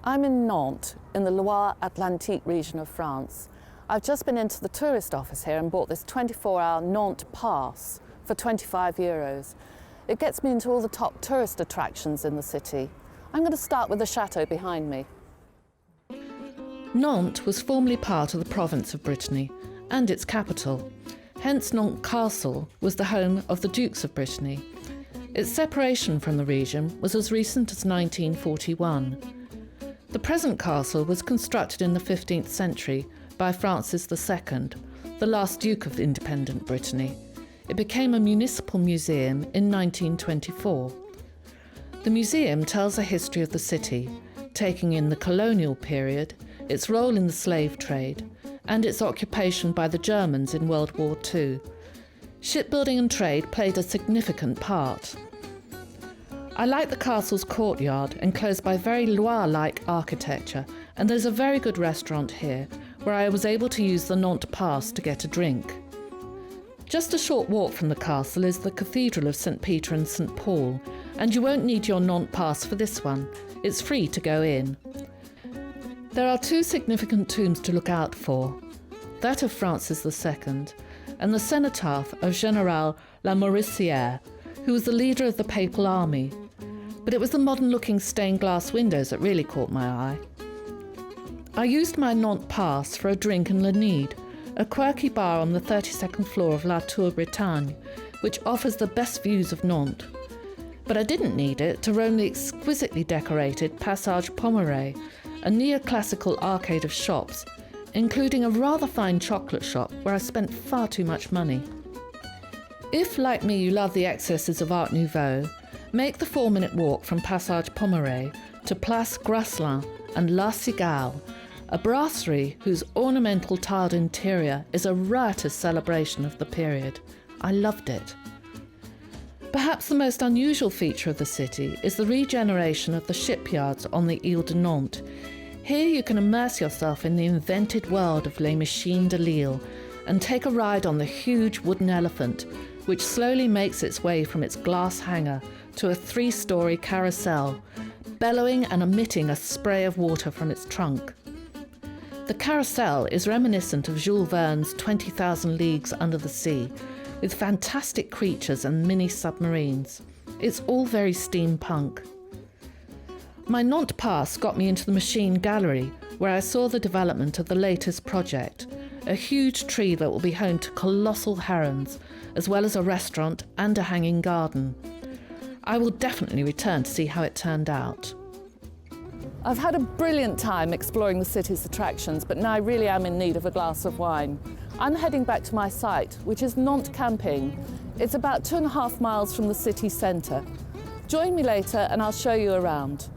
I'm in Nantes, in the Loire-Atlantique region of France. I've just been into the tourist office here and bought this 24-hour Nantes pass for €25. It gets me into all the top tourist attractions in the city. I'm going to start with the chateau behind me. Nantes was formerly part of the province of Brittany and its capital. Hence Nantes Castle was the home of the Dukes of Brittany. Its separation from the region was as recent as 1941. The present castle was constructed in the 15th century by Francis II, the last Duke of independent Brittany. It became a municipal museum in 1924. The museum tells a history of the city, taking in the colonial period, its role in the slave trade, and its occupation by the Germans in World War II. Shipbuilding and trade played a significant part. I like the castle's courtyard, enclosed by very Loire-like architecture, and there's a very good restaurant here, where I was able to use the Nantes Pass to get a drink. Just a short walk from the castle is the Cathedral of St. Peter and St. Paul, and you won't need your Nantes Pass for this one. It's free to go in. There are two significant tombs to look out for, that of Francis II and the cenotaph of Général Lamoricière, who was the leader of the papal army. But it was the modern-looking stained glass windows that really caught my eye. I used my Nantes Pass for a drink in Le Nid, a quirky bar on the 32nd floor of La Tour Bretagne, which offers the best views of Nantes. But I didn't need it to roam the exquisitely decorated Passage Pommerais, a neoclassical arcade of shops, including a rather fine chocolate shop where I spent far too much money. If, like me, you love the excesses of Art Nouveau, make the 4-minute walk from Passage Pommerais to Place Grasselin and La Cigale, a brasserie whose ornamental tiled interior is a riotous celebration of the period. I loved it. Perhaps the most unusual feature of the city is the regeneration of the shipyards on the Ile de Nantes. Here you can immerse yourself in the invented world of Les Machines de l'Île and take a ride on the huge wooden elephant, which slowly makes its way from its glass hangar to a 3-story carousel, bellowing and emitting a spray of water from its trunk. The carousel is reminiscent of Jules Verne's 20,000 Leagues Under the Sea, with fantastic creatures and mini submarines. It's all very steampunk. My Nantes Pass got me into the Machine Gallery, where I saw the development of the latest project, a huge tree that will be home to colossal herons, as well as a restaurant and a hanging garden. I will definitely return to see how it turned out. I've had a brilliant time exploring the city's attractions, but now I really am in need of a glass of wine. I'm heading back to my site, which is Nantes Camping. It's about 2.5 miles from the city centre. Join me later and I'll show you around.